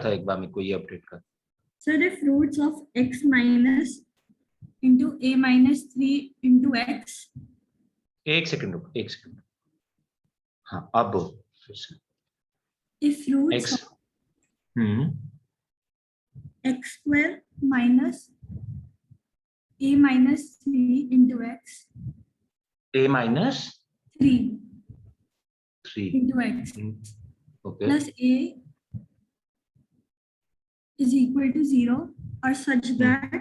था एक बार, मेरे को ये अपडेट कर। Sir, if roots of x minus into a minus 3 into x. एक सेकंड रुको, एक सेकंड। हाँ अब बोल फिर से। If roots x x square minus a minus 3 into x. a minus 3 into x okay plus a is equal to 0 or such that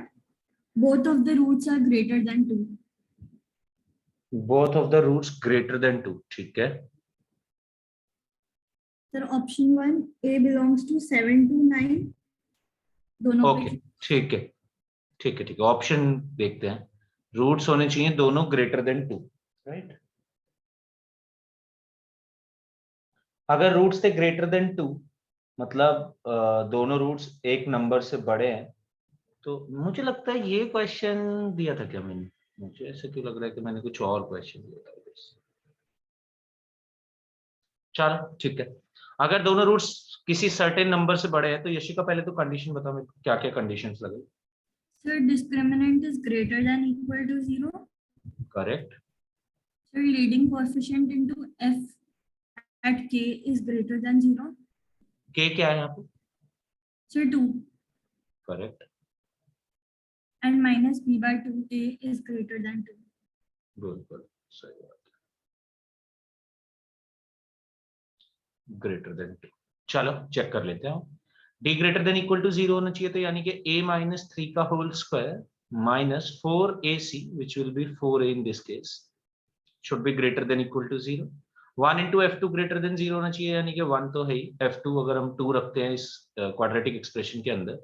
both of the roots are greater than 2. both of the roots greater than 2, ठीक है। Sir, option 1 a belongs to 7 to 9. दोनों okay ठीक है ठीक है ठीक है। Option देखते हैं। रूट्स होने चाहिए दोनों ग्रेटर देन 2, राइट। अगर रूट्स थे ग्रेटर देन 2 मतलब दोनों रूट्स एक नंबर से बड़े हैं, तो मुझे लगता है ये क्वेश्चन दिया था क्या मैंने? मुझे ऐसे क्यों लग रहा है कि मैंने कुछ और क्वेश्चन दिया था। चलो ठीक है। अगर दोनों रूट्स किसी सर्टेन नंबर से बड़े हैं तो यशिका पहले तो कंडीशन बताओ मेरे को, क्या क्या कंडीशंस लगे। Sir, discriminant is greater than equal to 0. Correct. Sir, leading coefficient into f at k is greater than 0. के क्या है यहाँ पे? Sir, 2. Correct. And minus b by 2a is greater than 2. बिल्कुल सही बात है, ग्रेटर देन 2। चलो चेक कर लेते हैं। D greater than equal to 0 होना चाहिए, तो यानी कि a माइनस 3 का whole square minus 4ac which will be 4a in this case should be greater than equal to 0। 1 into f2 greater than 0 होना चाहिए, यानी कि 1 तो है ही। f2 अगर हम 2 रखते हैं इस क्वाड्रेटिक एक्सप्रेशन के अंदर,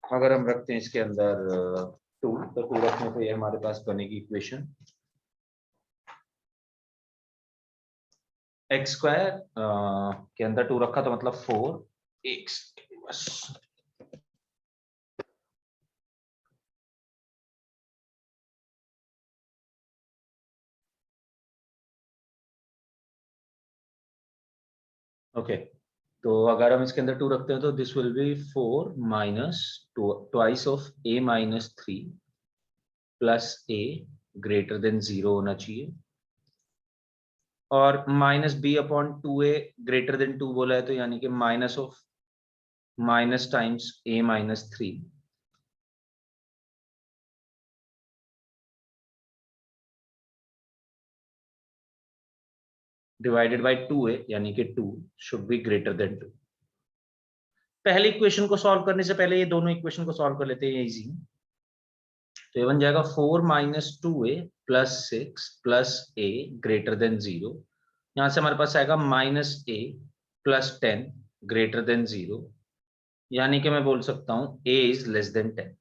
अगर हम रखते हैं इसके अंदर 2, तो 2 रखने पे ये हमारे पास बनेगी इक्वेशन एक्स स्क्वायर के अंदर 2 रखा तो मतलब 4x बस। ओके तो अगर हम इसके अंदर 2 रखते हैं तो this will be 4 minus twice of a minus 3 plus a greater than 0 होना चाहिए, और minus b upon 2a greater than 2 बोला है, तो यानी कि minus of minus times a minus 3 divided by 2a यानी कि 2 शुड बी ग्रेटर देन 2। पहले इक्वेशन को सॉल्व करने से पहले ये दोनों इक्वेशन को सॉल्व कर लेते हैं, इजी। तो ये बन जाएगा 4 minus 2a plus 6 plus a greater than 0। यहां से हमारे पास आएगा minus a plus 10 greater than 0, यानी कि मैं बोल सकता हूं a इज लेस देन 10।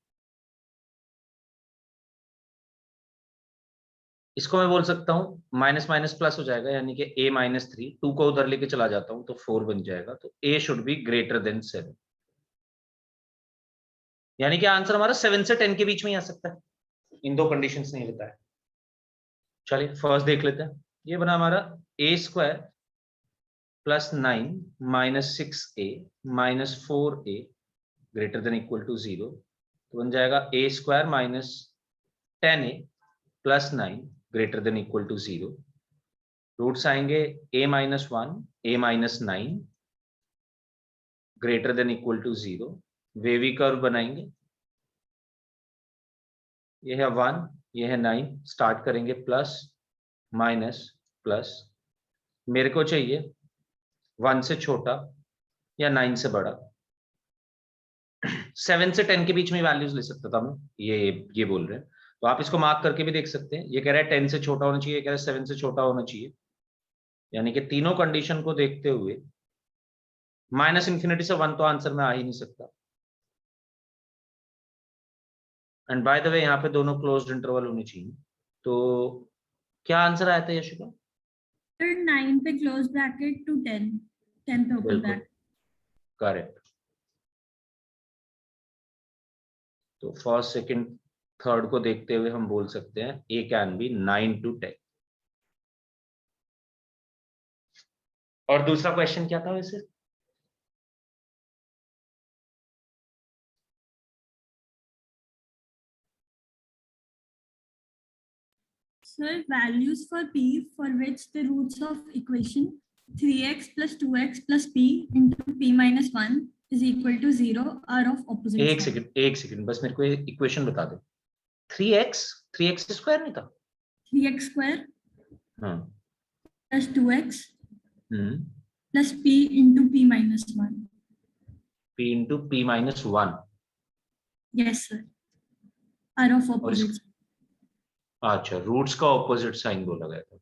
इसको मैं बोल सकता हूं माइनस माइनस प्लस हो जाएगा, यानी कि a माइनस 3, 2 को उधर लेके चला जाता हूं तो 4 बन जाएगा, तो a should be greater then 7। यानी कि आंसर हमारा 7 से 10 के बीच में ही आ सकता है, इन दो कंडीशंस नहीं बताया। चलिए फर्स्ट देख लेते हैं। ये बना हमारा a square plus 9 minus 6a minus 4a greater than equal to 0, तो बन जाएगा a square minus 10a plus 9 greater than equal to 0। Roots आएंगे a minus 1 a minus 9 greater than equal to 0। Wavy curve बनाएंगे, ये है 1 ये है 9, start करेंगे प्लस माइनस प्लस। मेरे को चाहिए 1 से छोटा या 9 से बड़ा। 7 से 10 के बीच में वैल्यूज ले सकता था मैं, ये बोल रहे हैं, तो आप इसको मार्क करके भी देख सकते हैं। ये कह रहा है 10 से छोटा होना चाहिए, ये कह रहा है 7 से छोटा होना चाहिए, यानी कि तीनों कंडीशन को देखते हुए माइनस इंफिनिटी से 1 तो आंसर में आ ही नहीं सकता। एंड बाय द वे यहाँ पे दोनों क्लोज्ड इंटरवल होनी चाहिए, तो क्या आंसर आया था यशिका? 9 पे क्लोज ब्रैकेट टू 10, 10 पे ओपन ब्रैकेट। करेक्ट। तो फर्स्ट सेकंड थर्ड को देखते हुए हम बोल सकते हैं ए कैन बी 9 to 10। और दूसरा क्वेश्चन क्या था वैसे? Sir, values for p for which the roots of equation 3x plus 2x plus p into p minus 1 is equal to 0 are of opposite एक sign. सेकंड बस मेरे को इक्वेशन बता दे। 3x स्क्वायर नहीं था? 3x square हाँ। plus 2x hmm. plus p into p minus 1. p into p minus 1। Yes, sir. Are of और opposite sign. अच्छा, रूट्स का ऑपोजिट साइन बोला गया था।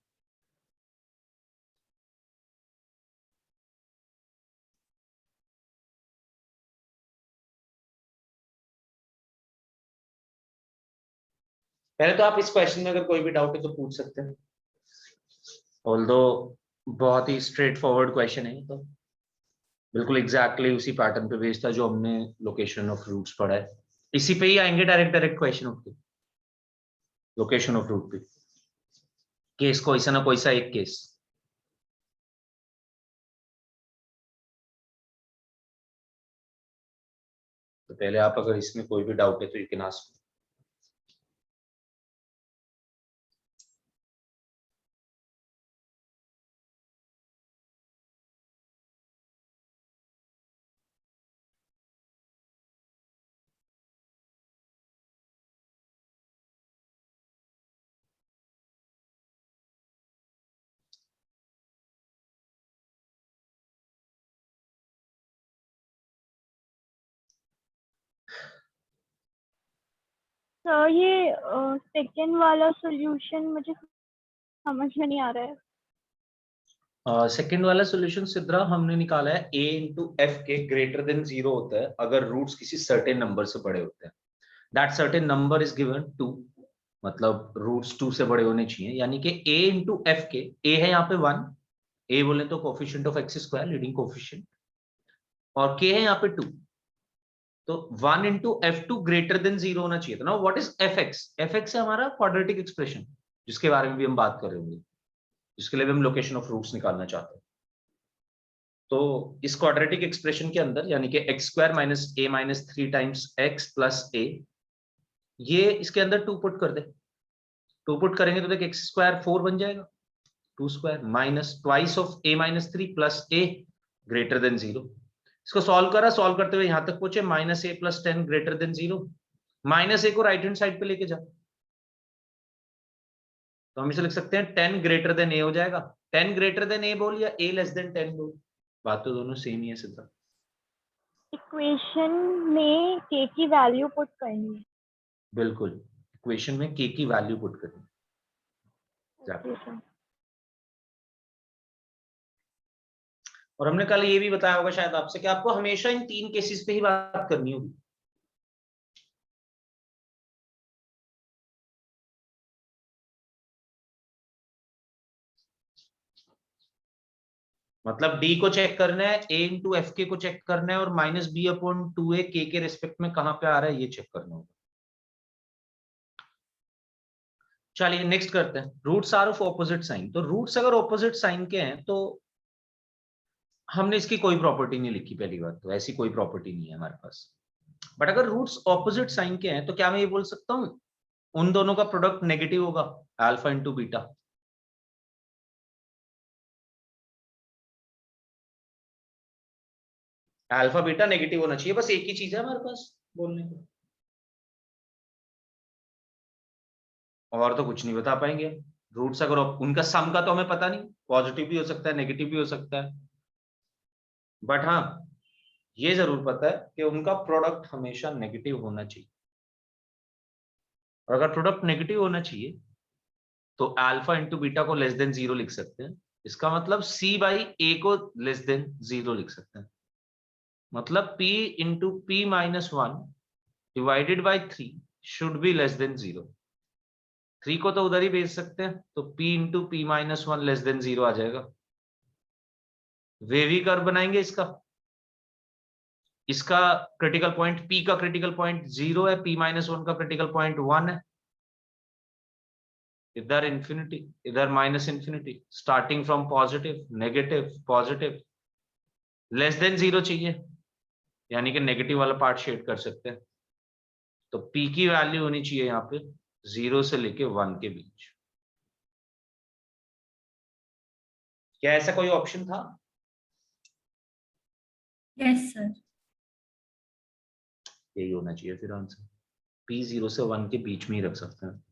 पहले तो आप इस क्वेश्चन में अगर कोई भी डाउट है तो पूछ सकते हैं, ऑल्दो बहुत ही स्ट्रेट फॉरवर्ड क्वेश्चन है, तो बिल्कुल एग्जैक्टली उसी पैटर्न पे बेस्ड था जो हमने लोकेशन ऑफ रूट्स पढ़ा है। इसी पे ही आएंगे direct question of location of root पे, केस कोई सा ना कोई सा एक केस। तो पहले आप अगर इसमें कोई भी डाउट है तो यू कैन आस्क। तो ये सेकंड वाला सॉल्यूशन मुझे समझ में नहीं आ रहा है। सेकेंड वाला सॉल्यूशन सिद्रा हमने निकाला है a इंटू एफ के ग्रेटर देन 0 होता है अगर रूट्स किसी सर्टेन नंबर से बड़े होते हैं। That certain number is given 2, मतलब रूट्स 2 से बड़े होने चाहिए, यानी कि a इंटू एफ के, a है यहाँ पे 1, a बोले तो coefficient of x square leading coefficient, और k है यहाँ पे 2, तो 1 into F two greater than 0 होना चाहिए था ना। What is F x? F x है हमारा क्वाड्रेटिक एक्सप्रेशन, जिसके बारे में भी हम बात कर रहे होंगे, जिसके लिए भी हम लोकेशन ऑफ रूट्स निकालना चाहते हैं। तो इस क्वाड्रेटिक एक्सप्रेशन के अंदर यानी कि एक्स स्क्वायर माइनस ए माइनस 3 टाइम्स एक्स प्लस ए, ये इसके अंदर 2 पुट कर दे। 2 पुट करेंगे तो देख एक्स स्क्वायर 4 बन जाएगा, 2 square minus twice of A minus 3 plus A greater than 0। इसको सॉल्व करा, सॉल्व करते हुए यहां तक पहुंचे माइनस ए प्लस 10 ग्रेटर देन 0। माइनस ए को राइट हैंड साइड पे लेके जा, तो हम इसे लिख सकते हैं 10 ग्रेटर देन ए हो जाएगा। 10 ग्रेटर देन ए बोल या ए लेस देन 10 बोल, बात तो दोनों सेम ही है सीधा। इक्वेशन में k की वैल्यू पुट करनी है। बिल्कुल, इक्वेशन में k की वैल्यू पुट करनी है। और हमने कल ये भी बताया होगा शायद आपसे कि आपको हमेशा इन 3 केसेस पे ही बात करनी होगी। मतलब डी को चेक करना है, ए इंटू एफ के को चेक करना है, और माइनस बी अपॉन 2a के रिस्पेक्ट में कहां पे आ रहा है ये चेक करना होगा। चलिए नेक्स्ट करते हैं, roots are of opposite sign. तो रूट्स अगर ऑपोजिट साइन के हैं तो हमने इसकी कोई प्रॉपर्टी नहीं लिखी, पहली बात तो ऐसी कोई प्रॉपर्टी नहीं है हमारे पास। बट अगर रूट्स ऑपोजिट साइन के हैं तो क्या मैं ये बोल सकता हूं उन दोनों का प्रोडक्ट नेगेटिव होगा, alpha into beta? Alpha beta negative होना चाहिए, बस एक ही चीज है हमारे पास बोलने को, और तो कुछ नहीं बता पाएंगे। रूट्स अगर उनका सम का तो हमें पता नहीं, पॉजिटिव भी हो सकता है नेगेटिव भी हो सकता है, बट हाँ ये जरूर पता है कि उनका प्रोडक्ट हमेशा नेगेटिव होना चाहिए। और अगर प्रोडक्ट नेगेटिव होना चाहिए तो अल्फा इंटू बीटा को लेस देन 0 लिख सकते हैं। इसका मतलब c बाई ए को लेस देन 0 लिख सकते हैं। मतलब p into P minus 1 divided by 3 should be less than 0। 3 को तो उधर ही भेज सकते हैं, तो p into P minus 1 less than 0 आ जाएगा। वेवी कर्व बनाएंगे इसका क्रिटिकल पॉइंट p का क्रिटिकल पॉइंट 0 है, p माइनस 1 का क्रिटिकल पॉइंट 1 है। इधर इंफिनिटी, इधर minus infinity, starting from positive, negative, positive, less than 0 चाहिए, यानी कि नेगेटिव वाला पार्ट शेड कर सकते हैं। तो P की वैल्यू होनी चाहिए यहाँ पे 0 से लेके 1 के बीच। क्या ऐसा कोई ऑप्शन था? Yes sir. यही होना चाहिए फिर आंसर। P 0 से 1 के बीच में ही रख सकते हैं।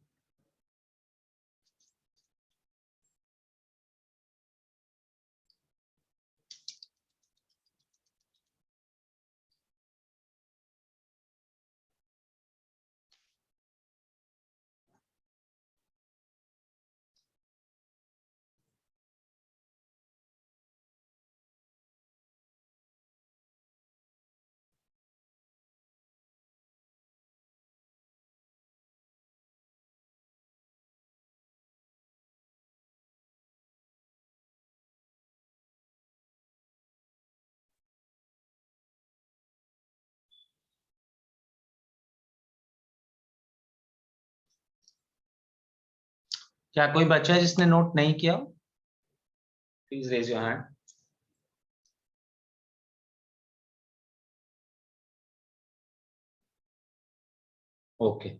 क्या कोई बच्चा है जिसने नोट नहीं किया? Please raise your hand. Okay,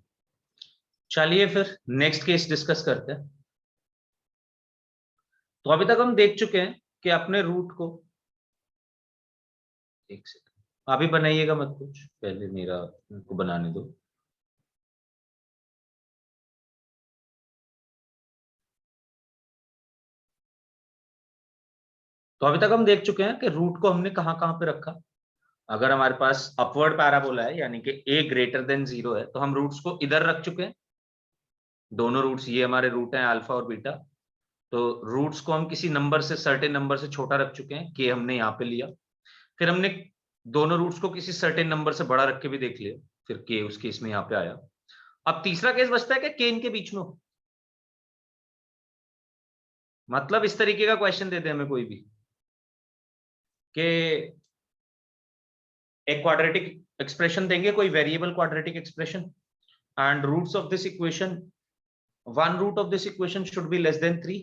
चलिए फिर नेक्स्ट केस डिस्कस करते हैं। तो अभी तक हम देख चुके हैं कि अपने रूट को, एक सेकंड अभी बनाइएगा मत कुछ, पहले मेरा को बनाने दो। तो अभी तक हम देख चुके हैं कि रूट को हमने कहां कहां पे रखा। अगर हमारे पास अपवर्ड पैराबोला है यानी कि a ग्रेटर देन 0 है, तो हम रूट्स को इधर रख चुके हैं। दोनों रूट्स, ये हमारे रूट हैं अल्फा और बीटा। तो रूट्स को हम किसी नंबर से, सर्टेन नंबर से छोटा रख चुके हैं, के हमने यहाँ पे लिया। फिर हमने दोनों रूट्स को किसी सर्टेन नंबर से बड़ा रख के भी देख लिया, फिर के उस केस में यहाँ पे आया। अब तीसरा केस बचता है कि के इनके बीच में हो। मतलब इस तरीके का क्वेश्चन देते हैं हमें कोई भी कि एक क्वाड्रेटिक एक्सप्रेशन देंगे, कोई variable quadratic expression, and roots of this equation, one root of this equation should be less than 3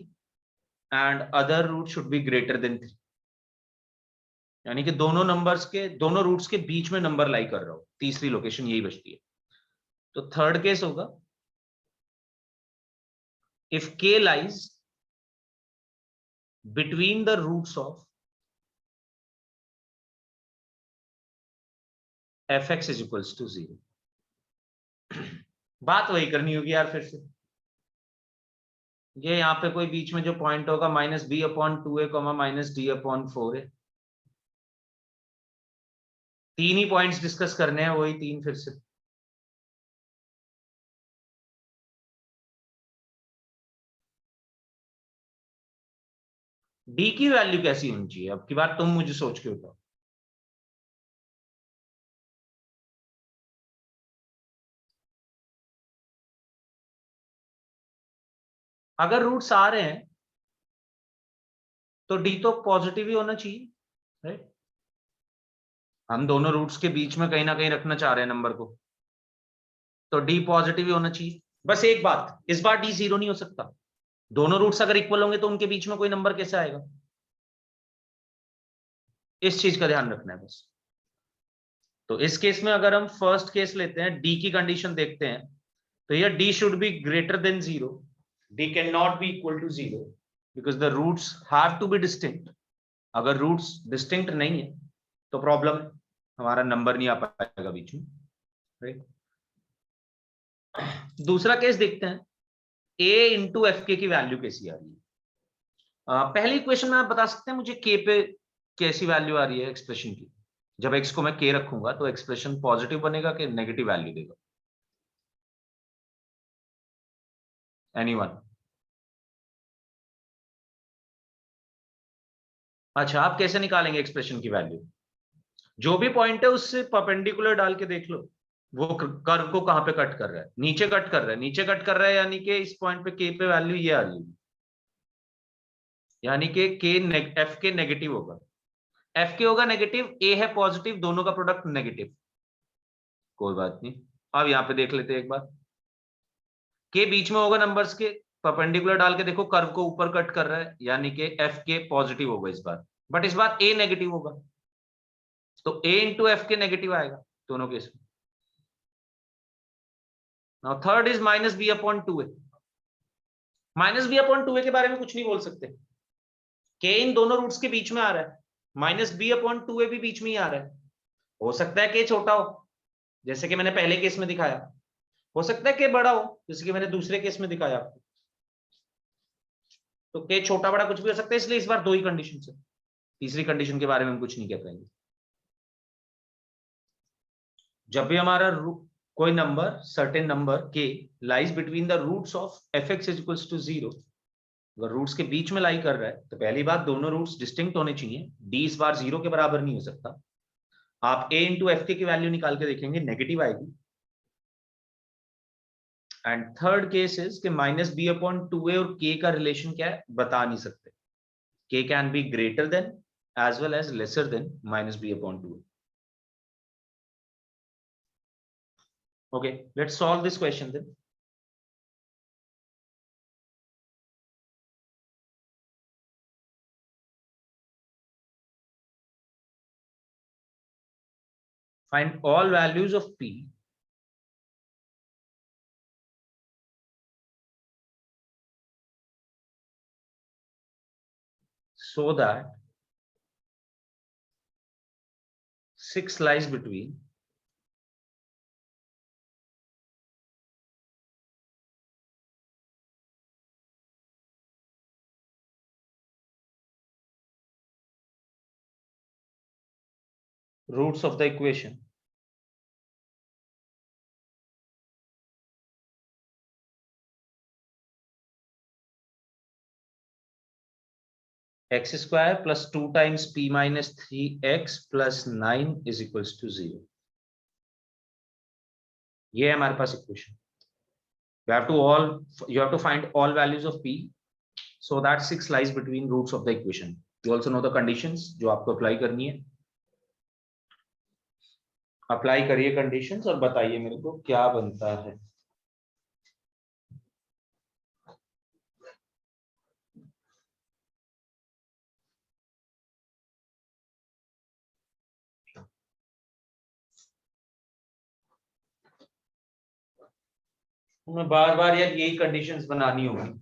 and other root should be greater than 3। यानी कि दोनों नंबर्स के, दोनों रूट्स के बीच में नंबर लाई कर रहा हो। तीसरी लोकेशन यही बचती है। तो थर्ड केस होगा if k lies between the roots of fx is equals to 0। बात वही करनी होगी यार फिर से। ये यहाँ पे कोई बीच में जो पॉइंट होगा -b/2a -d/4 है। तीन ही पॉइंट्स डिस्कस करने हैं, वही तीन फिर से। डी की वैल्यू कैसी होनी चाहिए अब की बात तुम मुझे सोच के बताओ। अगर रूट्स आ रहे हैं तो डी तो पॉजिटिव ही होना चाहिए, राइट? हम दोनों रूट्स के बीच में कहीं ना कहीं रखना चाह रहे हैं नंबर को, तो डी पॉजिटिव ही होना चाहिए। बस एक बात, इस बार डी 0 नहीं हो सकता। दोनों रूट्स अगर इक्वल होंगे तो उनके बीच में कोई नंबर कैसे आएगा? इस चीज का ध्यान रखना है बस। तो इस केस में अगर हम फर्स्ट केस लेते हैं, डी की कंडीशन देखते हैं, तो ये D should be greater than 0, D can not be equal to 0 because the roots have to be distinct. अगर रूट्स डिस्टिंक्ट नहीं है तो प्रॉब्लम, हमारा नंबर नहीं आ पाएगा बीच में, राइट? दूसरा केस देखते हैं, a इंटू एफ के की वैल्यू कैसी आ रही है। पहली इक्वेशन में आप बता सकते हैं मुझे k पे कैसी वैल्यू आ रही है एक्सप्रेशन की? जब x को मैं k रखूंगा तो एक्सप्रेशन पॉजिटिव बनेगा कि नेगेटिव वैल्यू देगा? एनीवन? अच्छा, आप कैसे निकालेंगे एक्सप्रेशन की वैल्यू? जो भी पॉइंट है उससे परपेंडिकुलर डाल के देख लो, वो कर्व को कहां पे कट कर रहा है। नीचे कट कर रहा है, नीचे कट कर रहा है, यानी कि इस पॉइंट पे k पे वैल्यू ये आ रही है, यानी कि एफ के नेगेटिव होगा। एफ के होगा नेगेटिव, ए है पॉजिटिव, दोनों का प्रोडक्ट नेगेटिव। कोई बात नहीं, अब यहां पे देख लेते हैं एक बार। के बीच में होगा नंबर्स के, परपेंडिकुलर डाल के देखो, कर्व को ऊपर कट कर रहा है, यानी कि एफ के पॉजिटिव होगा इस बार, बट इस बार ए नेगेटिव होगा, तो ए इंटू एफ के नेगेटिव आएगा दोनों केस में। Now third is minus b upon 2a। Minus b upon 2a के बारे में कुछ नहीं बोल सकते, के इन दोनों रूट्स के बीच में आ रहा है, माइनस बी अपॉन 2a भी बीच में ही आ रहा है। हो सकता है के छोटा हो, जैसे कि मैंने पहले केस में दिखाया, हो सकता है के बड़ा हो, जैसे कि मैंने दूसरे केस में दिखाया आपको। तो के छोटा बड़ा कुछ भी हो सकता है, इसलिए इस बार दो ही कंडीशन है, तीसरी कंडीशन के बारे में हम कुछ नहीं कह पाएंगे। जब भी हमारा कोई नंबर, सर्टेन नंबर के lies between the roots of f x is equals to 0, अगर रूट्स के बीच में लाई कर रहा है तो पहली बात दोनों रूट्स डिस्टिंक्ट होने चाहिए, डी इस बार 0 के बराबर नहीं हो सकता। आप a इंटू एफ के की वैल्यू निकाल के देखेंगे, नेगेटिव आएगी। एंड थर्ड केस इज कि माइनस बी अपॉन 2a और k का रिलेशन क्या है बता नहीं सकते, k can be greater than as well as lesser than minus b upon 2a। Okay, let's solve this question then. Find all values of p so that 6 lies between roots of the equation x square plus 2 times p minus 3x plus 9 is equals to 0। ये है हमारे पास equation. You have to find all values of p so that 6 lies between roots of the equation। You also know the conditions जो आपको apply करनी है। Apply करिए conditions और बताइए मेरे को क्या बनता है। मैं बार बार यार यही कंडीशंस बनानी होगी।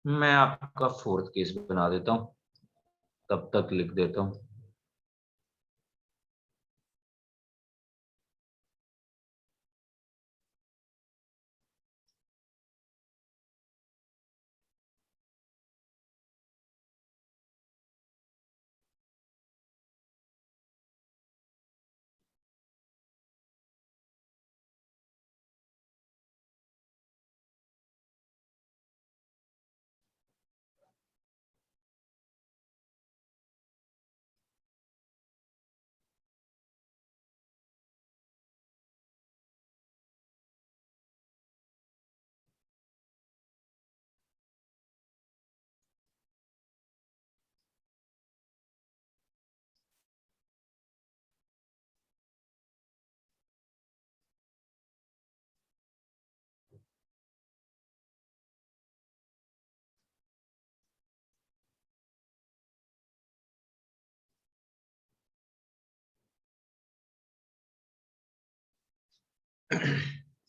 मैं आपका फोर्थ केस बना देता हूं, तब तक लिख देता हूं।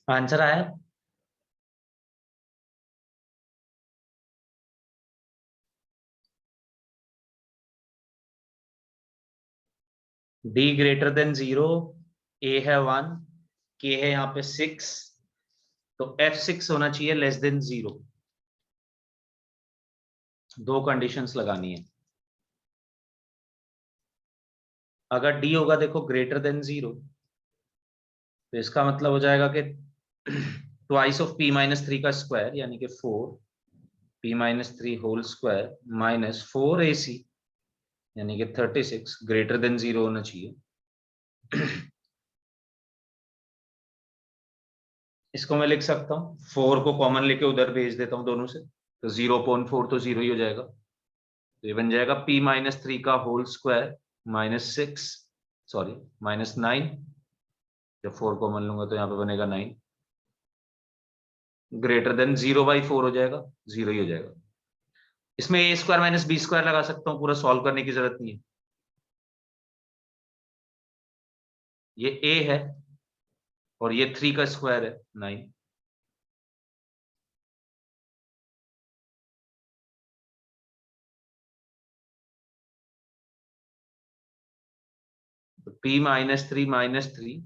आंसर आया? d ग्रेटर देन 0, a है 1, k है यहाँ पे 6, तो f6 होना चाहिए लेस देन 0। दो कंडीशंस लगानी है। अगर d होगा देखो ग्रेटर देन 0, तो इसका मतलब हो जाएगा कि ट्वाइस ऑफ p माइनस 3 का स्क्वायर यानी कि 4 p minus 3 whole square minus 4ac यानी कि 36 ग्रेटर देन 0 होना चाहिए। इसको मैं लिख सकता हूँ 4 को कॉमन लेके उधर भेज देता हूँ दोनों से, तो 0.4 तो 0 ही हो जाएगा। तो ये बन जाएगा p-3 का होल स्क्वायर -9, जब 4 कॉमन लूंगा तो यहाँ पे बनेगा 9, ग्रेटर देन 0/4 हो जाएगा, 0 ही हो जाएगा। इसमें a square minus b square लगा सकता हूँ, पूरा सॉल्व करने की जरूरत नहीं है। ये a है और ये 3 का स्क्वायर है 9, p-3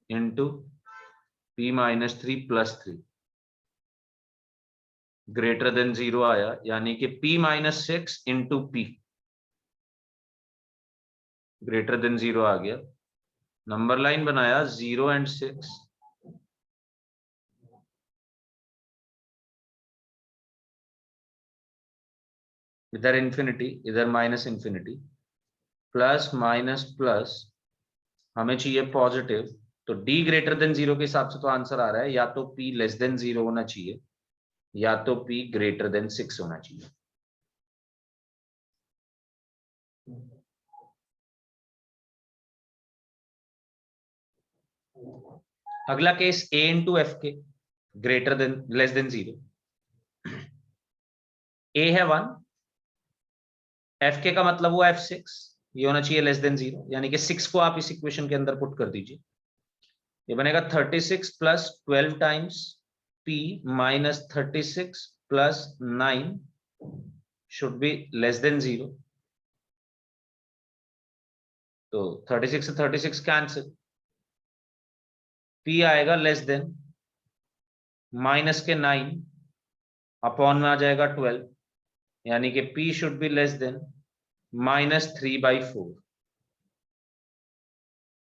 into p-3 + 3 greater than 0 आया, यानी कि p-6 into p greater than 0 आ गया। नंबर लाइन बनाया 0 और 6, इधर इंफिनिटी, इधर -∞, प्लस माइनस प्लस, हमें चाहिए पॉजिटिव, तो d ग्रेटर देन 0 के हिसाब से तो आंसर आ रहा है या तो p लेस देन 0 होना चाहिए या तो p ग्रेटर देन 6 होना चाहिए। अगला केस a इंटू एफ के greater than less than 0, a है 1, एफ के का मतलब हुआ f6, ये होना चाहिए लेस देन 0, यानी कि 6 को आप इस इक्वेशन के अंदर पुट कर दीजिए। ये बनेगा 36 + 12 times p - 36 + 9 should be less than 0। तो 36 से 36 कैंसिल, p आएगा लेस देन माइनस के 9 अपॉन में आ जाएगा 12, यानी कि p should be less then -3/4।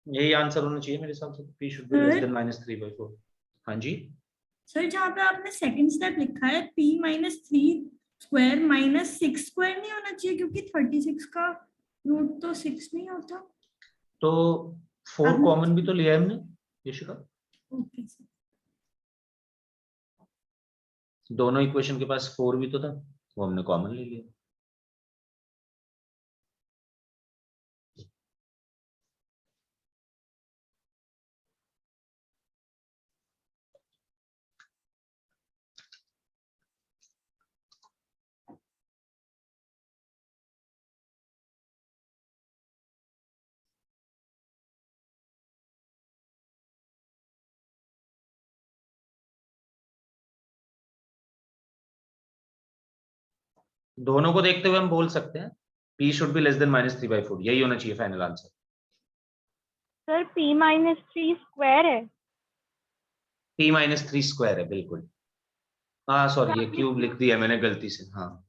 यही आंसर होना चाहिए मेरे हिसाब से, p should be less then -3/4। हाँ जी सर, जहाँ पे आपने सेकंड स्टेप लिखा है p-3² -6 स्क्वायर नहीं होना चाहिए, क्योंकि 36 का रूट तो 6 नहीं होता। तो 4 कॉमन भी तो लिया है हमने यशिका, ओके सर। दोनों इक्वेशन के पास 4 भी तो था, वो हमने कॉमन ले लिया। दोनों को देखते हुए हम बोल सकते हैं p should be less then -3/4, यही होना चाहिए final answer. Sir p-3 square है। p-3 स्क्वायर है बिल्कुल। हाँ सॉरी, ये क्यूब लिख दिया मैंने गलती से। हाँ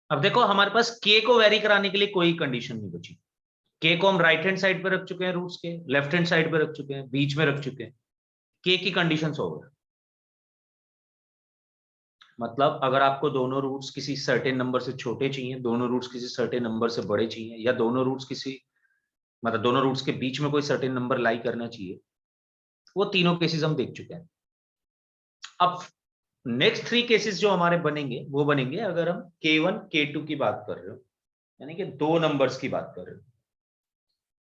अब देखो, हमारे पास k को वेरी कराने के लिए कोई कंडीशन नहीं बची। k को हम राइट हैंड साइड पे रख चुके हैं, रूट्स के लेफ्ट हैंड साइड पे रख चुके हैं, बीच में रख चुके हैं, k की कंडीशंस ओवर। मतलब अगर आपको दोनों रूट्स किसी सर्टेन नंबर से छोटे चाहिए, दोनों रूट्स किसी सर्टेन नंबर से बड़े चाहिए, या दोनों रूट्स किसी मतलब दोनों रूट्स के बीच में कोई सर्टेन नंबर लाई करना चाहिए, वो तीनों केसेस हम देख चुके हैं। अब नेक्स्ट 3 केसेस जो हमारे बनेंगे वो बनेंगे अगर हम k1 k2 की बात कर रहे हो, यानी कि 2 नंबर्स की बात कर रहे हो।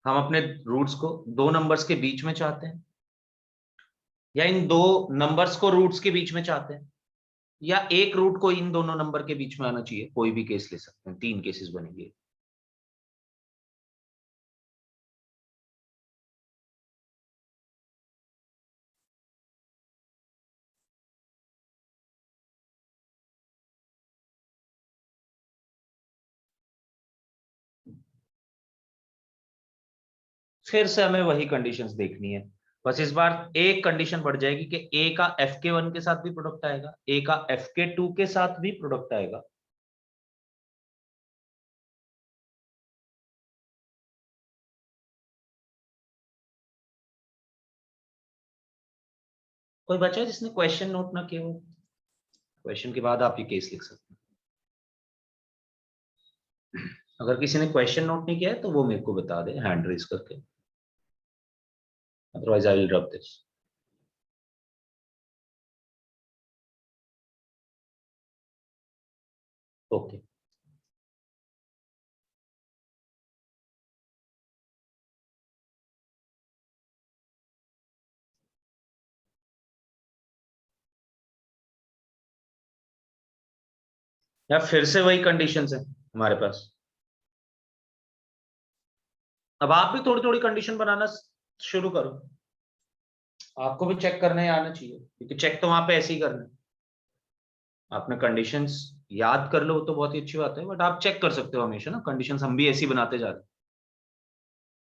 हम अपने रूट्स को 2 नंबर्स के बीच में चाहते हैं, या इन 2 नंबर्स को रूट्स के बीच में चाहते हैं, या एक रूट को इन दोनों नंबर के बीच में आना चाहिए, कोई भी केस ले सकते हैं। 3 केसेस बनेंगे। फिर से हमें वही कंडीशंस देखनी है, बस इस बार एक कंडीशन बढ़ जाएगी कि ए का Fk1 के साथ भी प्रोडक्ट आएगा, ए का Fk2 के साथ भी प्रोडक्ट आएगा। कोई बचा है जिसने क्वेश्चन नोट ना किया हो? क्वेश्चन के बाद आप ये केस लिख सकते हैं। अगर किसी ने क्वेश्चन नोट नहीं किया है तो वो मेरे को बता दे हैंड रेज करके, otherwise I will drop this. Okay, या फिर से वही कंडीशंस है हमारे पास। अब आप भी थोड़ी थोड़ी कंडीशन बनाना शुरू करो, आपको भी चेक करने आना चाहिए, क्योंकि चेक तो वहां पे ऐसे ही करना है। आपने कंडीशंस याद कर लो तो बहुत ही अच्छी बात है, बट आप चेक कर सकते हो हमेशा ना, कंडीशंस हम भी ऐसी बनाते जा रहे हैं।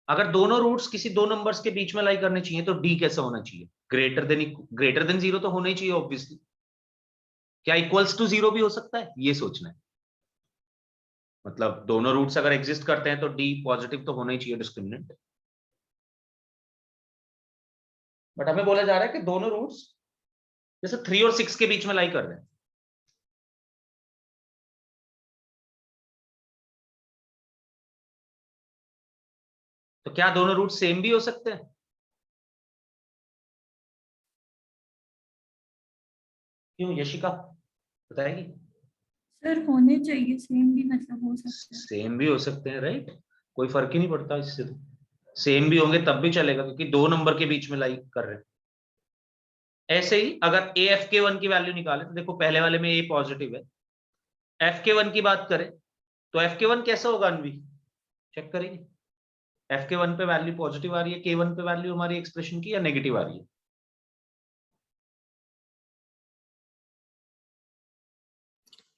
अगर दोनों रूट्स किसी दो नंबर्स के बीच में लाई करने चाहिए तो डी कैसा होना चाहिए? ग्रेटर देन जीरो तो होना ही चाहिए ऑब्वियसली। क्या इक्वल्स टू जीरो भी हो सकता है, ये सोचना है। मतलब दोनों रूट्स अगर एग्जिस्ट करते हैं तो डी पॉजिटिव तो होना ही चाहिए, डिस्क्रिमिनेंट। बट हमें बोला जा रहा है कि दोनों रूट्स जैसे 3 और 6 के बीच में लाई कर रहे हैं। तो क्या दोनों रूट सेम भी हो सकते हैं? क्यों यशिका बताएगी? सर होने चाहिए, सेम भी मतलब हो सकता है। सेम भी हो सकते हैं, राइट, कोई फर्क ही नहीं पड़ता इससे तो। सेम भी होंगे तब भी चलेगा, क्योंकि दो नंबर के बीच में लाई कर रहे हैं। ऐसे ही अगर ए Fk1 की वैल्यू निकाले तो देखो पहले वाले में ए पॉजिटिव है, Fk1 की बात करें तो Fk1 कैसा होगा अनवी? चेक करेंगे। Fk1 पे वैल्यू पॉजिटिव आ रही है, K1 पे वैल्यू हमारी एक्सप्रेशन की या नेगेटिव आ रही है?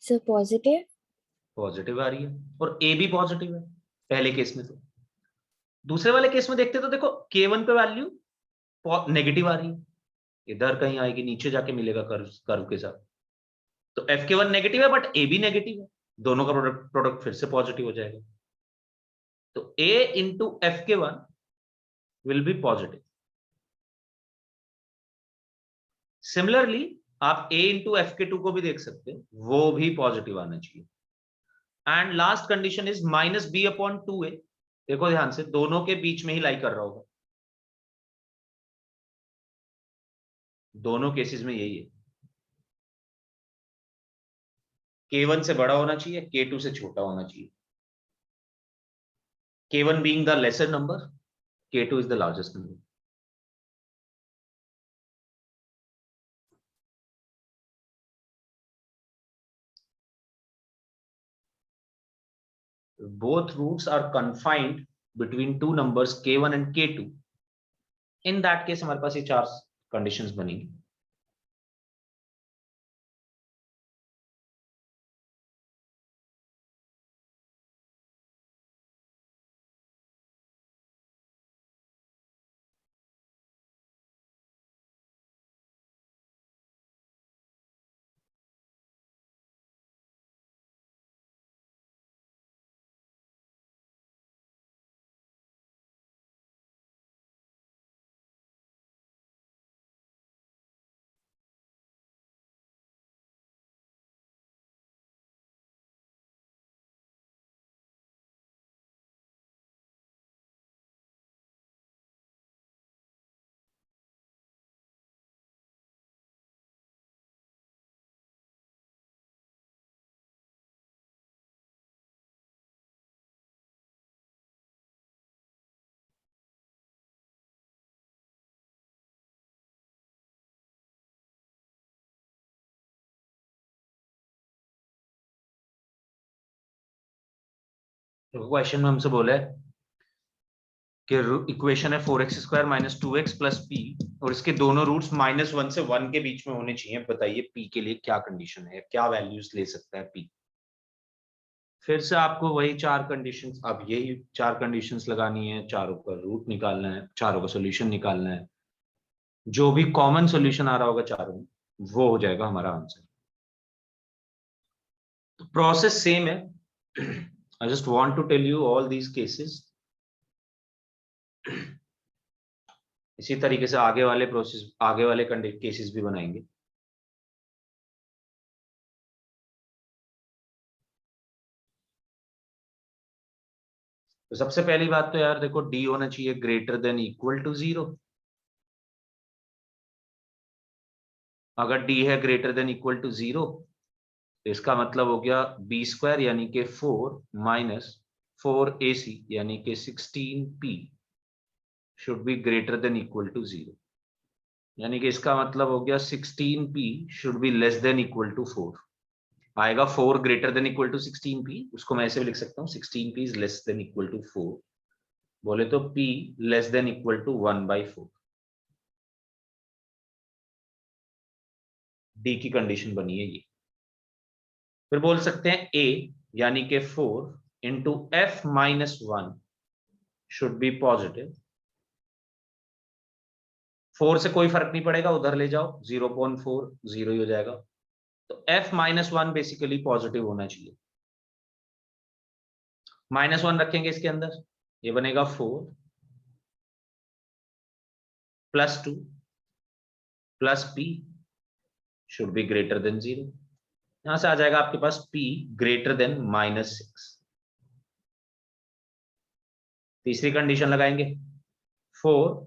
Sir positive. पॉजिटिव आ रही है, और ए भी पॉजिटिव है पहले केस में। तो दूसरे वाले केस में देखते तो देखो K1 पे वैल्यू नेगेटिव आ रही है, इधर कहीं आएगी, नीचे जाके मिलेगा कर्व के साथ। तो Fk1 नेगेटिव है बट ए भी नेगेटिव है, दोनों का प्रोडक्ट फिर से पॉजिटिव हो जाएगा। तो a into Fk1 will be positive. Similarly आप a इंटू Fk2 को भी देख सकते हो, वो भी पॉजिटिव आना चाहिए। And last condition is minus b upon 2a। देखो ध्यान से, दोनों के बीच में ही लाई कर रहा होगा, दोनों केसेस में यही है। K1 से बड़ा होना चाहिए, K2 से छोटा होना चाहिए। K1 being the lesser number, K2 is the largest number. Both roots are confined between two numbers K1 and K2. In that case हमारे पास ये चार कंडीशंस बनेंगी। तो क्वेश्चन में हमसे बोला है कि इक्वेशन है 4x² minus 2x plus P, और इसके दोनों रूट्स -1 से 1 के बीच में होने चाहिए। बताइए पी के लिए क्या कंडीशन है, क्या वैल्यूज ले सकता है पी? फिर से आपको वही चार कंडीशंस, अब यही चार कंडीशंस लगानी है, चारों का रूट निकालना है, चारों का सॉल्यूशन निकालना है, जो भी कॉमन सॉल्यूशन आ रहा होगा चारों में वो हो जाएगा हमारा आंसर। तो प्रोसेस सेम है। I just want to tell you all these cases. इसी तरीके से आगे वाले प्रोसेस, आगे वाले केसेस भी बनाएंगे। तो सबसे पहली बात तो यार देखो, डी होना चाहिए ग्रेटर देन इक्वल टू 0। अगर डी है ग्रेटर देन इक्वल टू 0 तो इसका मतलब हो गया बी स्क्वायर यानी कि 4 माइनस 4ac यानी कि 16p should be greater than equal to 0। यानी कि इसका मतलब हो गया 16p should be less than equal to 4। आएगा 4 greater than equal to 16p, उसको मैं ऐसे भी लिख सकता हूँ 16p is less than equal to 4। बोले तो p less than equal to 1/4। D की कंडीशन बनी है ये। फिर बोल सकते हैं a यानी कि 4 into f minus 1 should be positive. 4 से कोई फर्क नहीं पड़ेगा, उधर ले जाओ 0.4 0 ही हो जाएगा। तो f माइनस 1 बेसिकली पॉजिटिव होना चाहिए। -1 रखेंगे इसके अंदर, ये बनेगा 4 plus 2 plus p should be greater than 0। यहां से आ जाएगा आपके पास p ग्रेटर देन -6। तीसरी कंडीशन लगाएंगे 4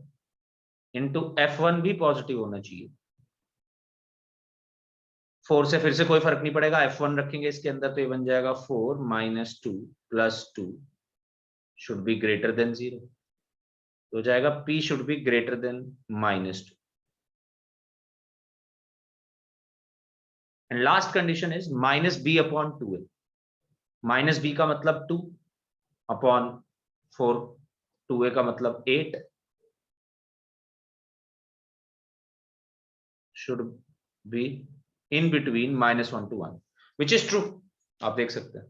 इंटू f1 भी पॉजिटिव होना चाहिए। 4 से फिर से कोई फर्क नहीं पड़ेगा, f1 रखेंगे इसके अंदर तो ये बन जाएगा 4 minus 2 plus 2 should be greater than 0। तो हो जाएगा p should be greater then -2। And last condition is minus b upon 2a। Minus b का मतलब 2 अपॉन 4, 2a का मतलब 8 should be in between -1 to 1 which is true. आप देख सकते हैं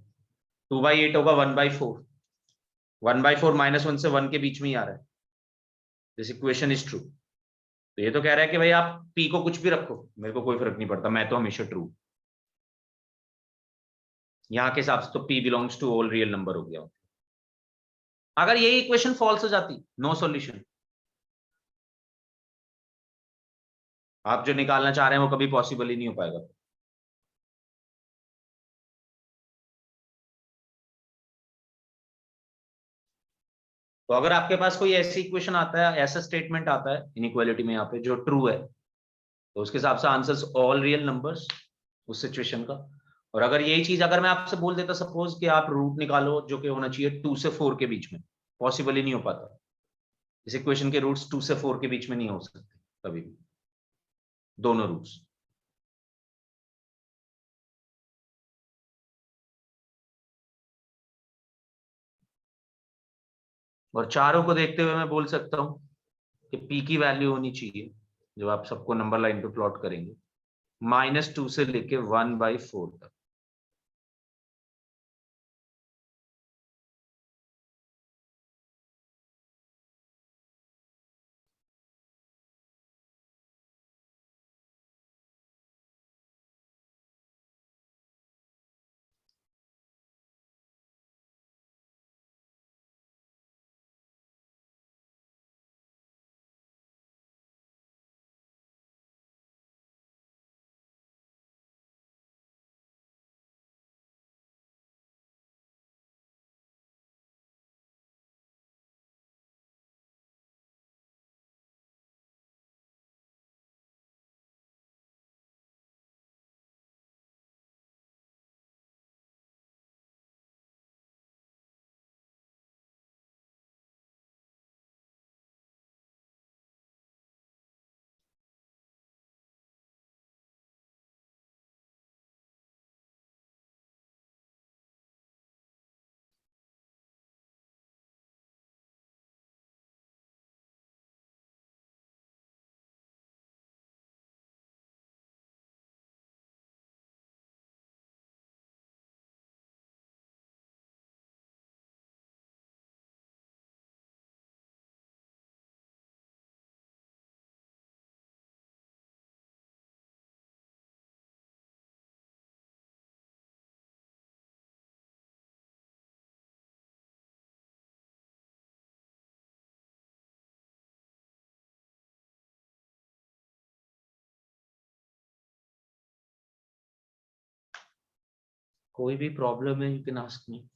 2/8 होगा 1/4। 1/4 -1 से 1 के बीच में ही आ रहा है। This equation is true. तो ये तो कह रहा है कि भाई आप p को कुछ भी रखो, मेरे को कोई फर्क नहीं पड़ता, मैं तो हमेशा ट्रू। यहां के हिसाब से तो p belongs to all real number हो गया। अगर यही इक्वेशन फॉल्स हो जाती, नो सॉल्यूशन। आप जो निकालना चाह रहे हैं वो कभी पॉसिबल ही नहीं हो पाएगा। तो अगर आपके पास कोई ऐसी इक्वेशन आता है, ऐसा स्टेटमेंट आता है इनइक्वालिटी में यहाँ पे जो ट्रू है, तो उसके हिसाब से आंसर्स ऑल रियल नंबर्स उस सिचुएशन का। और अगर यही चीज अगर मैं आपसे बोल देता सपोज कि आप रूट निकालो जो कि होना चाहिए 2 से 4 के बीच में, पॉसिबल ही नहीं हो पाता। इस इक्वेशन के रूट्स 2 से 4 के बीच में नहीं हो सकते कभी भी, दोनों रूट्स। और चारों को देखते हुए मैं बोल सकता हूं कि p की वैल्यू होनी चाहिए, जब आप सबको नंबर लाइन पे प्लॉट करेंगे, -2 से लेके 1/4 तक। कोई भी प्रॉब्लम है, you can ask me.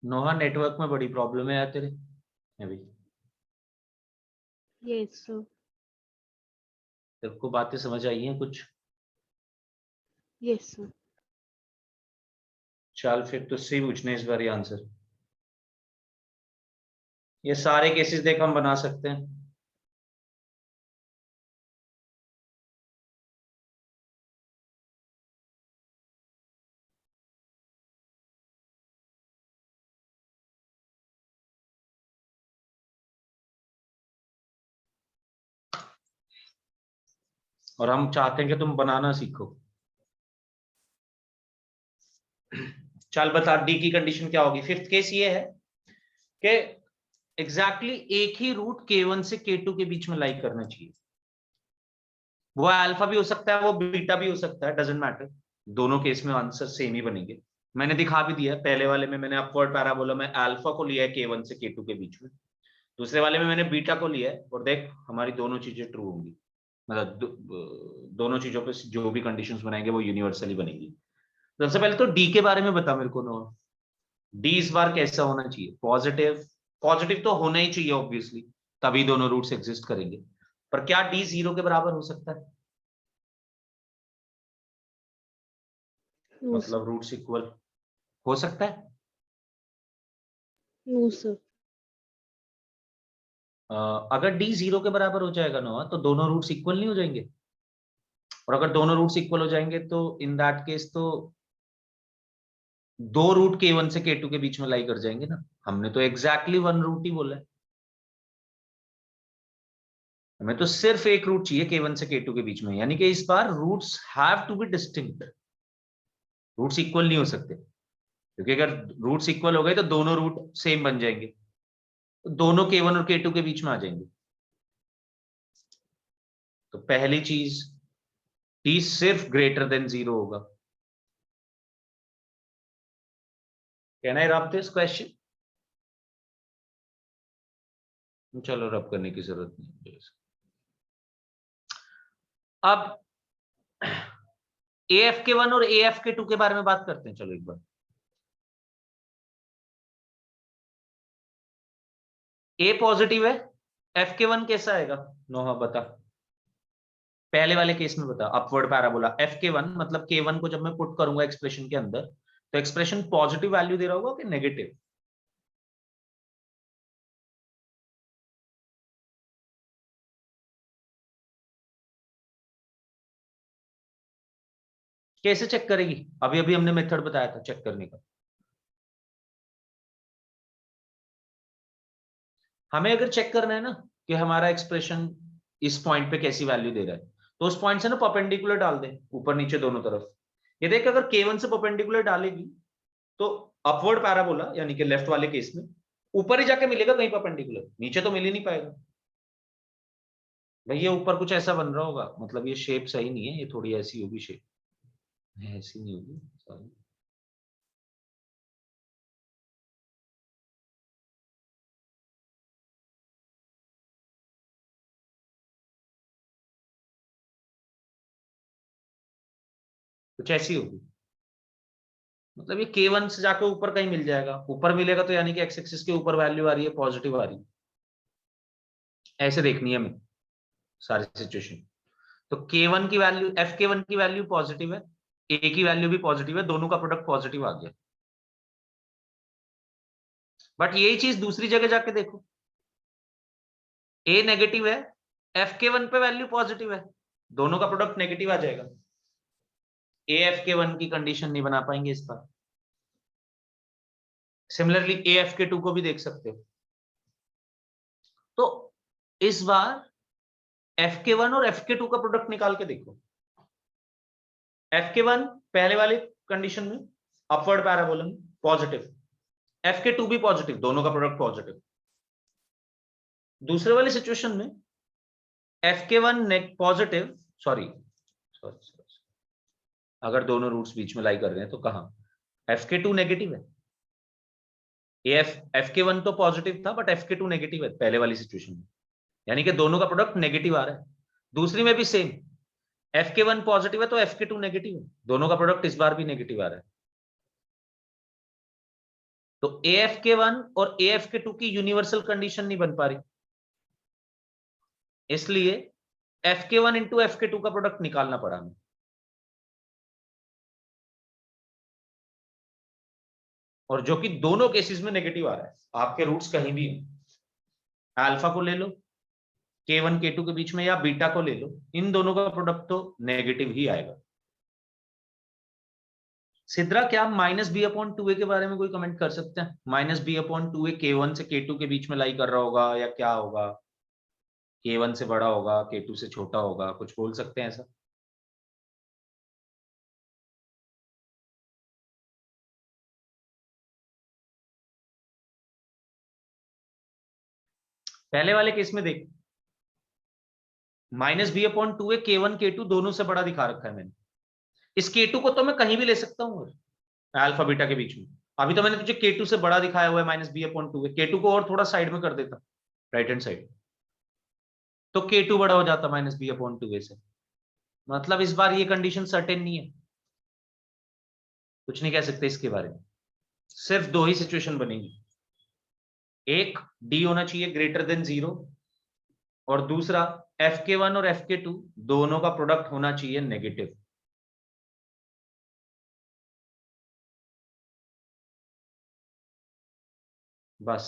Noah, network में बड़ी प्रॉब्लम है यार तेरे अभी। Yes sir. तेरे को बातें समझ आई हैं कुछ? Yes sir. चल फिर तुझसे ही पूछने इस बार ये आंसर। ये सारे केसेस देख हम बना सकते हैं। और हम चाहते हैं कि तुम बनाना सीखो। चल बता, डी की कंडीशन क्या होगी? फिफ्थ केस ये है कि एग्जैक्टली एक ही रूट K1 से K2 के बीच में लाई करना चाहिए। वो अल्फा भी हो सकता है, वो बीटा भी हो सकता है, डजेंट मैटर। दोनों केस में आंसर सेम ही बनेंगे। मैंने दिखा भी दिया, पहले वाले में मैंने अपवर्ड पैराबोला में अल्फा को लिया है K1 से K2 के बीच में, दूसरे वाले में मैंने बीटा को लिया है। और देख हमारी दोनों चीजें ट्रू होंगी, मतलब दोनों चीजों पे जो भी कंडीशंस बनाएंगे वो यूनिवर्सली बनेगी। सबसे पहले तो डी के बारे में बता मेरे को। नो, डी इस बार कैसा होना चाहिए? पॉजिटिव। पॉजिटिव तो होना ही चाहिए ऑब्वियसली, तभी दोनों रूट्स एग्जिस्ट करेंगे। पर क्या डी 0 के बराबर हो सकता है? No sir. मतलब रूट्स इक्वल हो सकता है? No sir. अगर डी 0 के बराबर हो जाएगा ना, तो दोनों रूट्स इक्वल नहीं हो जाएंगे? और अगर दोनों रूट्स इक्वल हो जाएंगे तो इन दैट केस तो दो रूट K1 से K2 के बीच में लाई कर जाएंगे ना। हमने तो एग्जैक्टली वन रूट ही बोला है, हमें तो सिर्फ एक रूट चाहिए K1 से K2 के बीच में। यानी कि इस बार roots have to be distinct, roots equal नहीं हो सकते, क्योंकि अगर रूट्स इक्वल हो गए तो दोनों रूट सेम बन जाएंगे, तो दोनों K1 और K2 के बीच में आ जाएंगे। तो पहली चीज, t सिर्फ ग्रेटर देन 0 होगा। Can I rub this question? चलो रब करने की जरूरत नहीं। अब AFK1 और AFK2 के बारे में बात करते हैं, चलो एक बार। A पॉजिटिव है, FK1 कैसा आएगा? नोहा बता, पहले वाले केस में बता। अपवर्ड पैराबोला FK1 मतलब K1 को जब मैं पुट करूंगा एक्सप्रेशन के अंदर, तो एक्सप्रेशन पॉजिटिव वैल्यू दे रहा होगा कि नेगेटिव? कैसे चेक करेगी? अभी अभी हमने मेथड बताया था चेक करने का। हमें अगर चेक करना है ना कि हमारा एक्सप्रेशन इस पॉइंट पे कैसी वैल्यू दे रहा है, तो उस पॉइंट से ना परपेंडिकुलर डाल दे, ऊपर नीचे दोनों तरफ। ये देख, अगर K1 से परपेंडिकुलर डालेगी तो अपवर्ड पैराबोला यानी कि लेफ्ट वाले केस में ऊपर ही जाके मिलेगा कहीं परपेंडिकुलर, नीचे तो मिल ही नहीं पाएगा। भाई ये ऊपर कुछ ऐसा बन रहा होगा, मतलब ये शेप सही नहीं है, ये थोड़ी ऐसी होगी शेप, ऐसी नहीं होगी, सॉरी। कुछ ऐसी होगी, मतलब ये K1 से जाके ऊपर कहीं मिल जाएगा। ऊपर मिलेगा तो यानी कि एक्स एक्सिस के ऊपर वैल्यू आ रही है, पॉजिटिव आ रही है। ऐसे देखनी है हमें सारी सिचुएशन। तो K1 की वैल्यू, FK1 की वैल्यू पॉजिटिव है, A की वैल्यू भी पॉजिटिव है, दोनों का प्रोडक्ट पॉजिटिव आ गया। बट यही चीज दूसरी जगह जाके देखो, A नेगेटिव है, FK1 पे वैल्यू पॉजिटिव है, दोनों का प्रोडक्ट नेगेटिव आ जाएगा। AFK1 की कंडीशन नहीं बना पाएंगे इस बार। सिमिलरली AFK2 को भी देख सकते हो। तो इस बार FK1 और FK2 का प्रोडक्ट निकाल के देखो। FK1 पहले वाले कंडीशन में अपवर्ड पैराबोला में पॉजिटिव, FK2 भी पॉजिटिव, दोनों का प्रोडक्ट पॉजिटिव। दूसरे वाली सिचुएशन में FK1 पॉजिटिव, सॉरी अगर दोनों रूट्स बीच में लाई कर रहे हैं तो कहाँ? Fk2 नेगेटिव है, Fk1 तो पॉजिटिव था बट Fk2 नेगेटिव है पहले वाली सिचुएशन में, यानी कि दोनों का प्रोडक्ट नेगेटिव आ रहा है। दूसरी में भी सेम, Fk1 पॉजिटिव है तो Fk2 नेगेटिव है, दोनों का प्रोडक्ट इस बार भी नेगेटिव आ रहा है। तो AFK1 और AFK2 की यूनिवर्सल कंडीशन नहीं बन पा रही, इसलिए Fk1 इंटू Fk2 का प्रोडक्ट निकालना पड़ा हमें। और जो कि दोनों केसेस में नेगेटिव आ रहा है, आपके रूट्स कहीं भी हो, अल्फा को ले लो K1 K2 के बीच में या बीटा को ले लो, इन दोनों का प्रोडक्ट तो नेगेटिव ही आएगा। सिद्रा, क्या आप -b/2a के बारे में कोई कमेंट कर सकते हैं? -b/2a K1 से K2 के बीच में लाई कर रहा होगा या क्या होगा? K1 से बड़ा होगा, K2 से छोटा होगा, कुछ बोल सकते हैं ऐसा? पहले वाले केस में देख, -b/2a K1 K2 दोनों से बड़ा दिखा रखा है मैंने। इस K2 को तो मैं कहीं भी ले सकता हूँ अल्फा बीटा के बीच में। अभी तो मैंने तुझे K2 से बड़ा दिखाया हुआ है -b/2a, K2 को और थोड़ा साइड में कर देता, राइट हैंड साइड, तो K2 बड़ा हो जाता -b/2a से। मतलब इस बार ये कंडीशन सर्टेन नहीं है, कुछ नहीं कह सकते इसके बारे में। सिर्फ दो ही सिचुएशन बनेगी, एक D होना चाहिए ग्रेटर देन 0 और दूसरा Fk1 और Fk2 दोनों का प्रोडक्ट होना चाहिए नेगेटिव। बस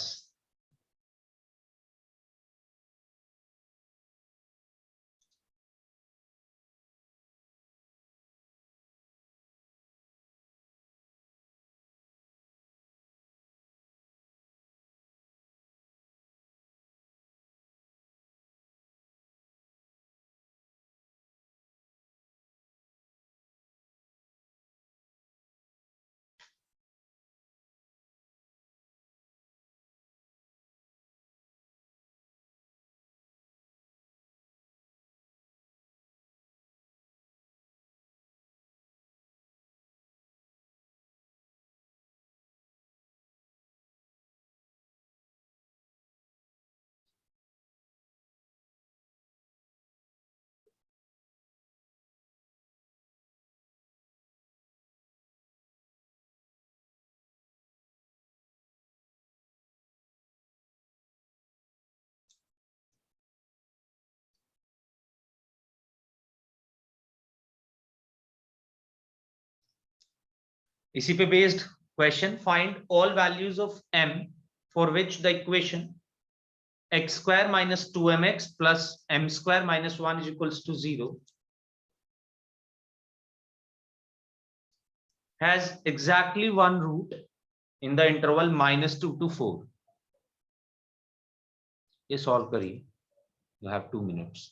इसी पे based question, find all values of m for which the equation x² - 2mx plus m² - 1 is equals to 0 has exactly one root in the interval -2 to 4। ये सॉल्व करिए, you have 2 minutes।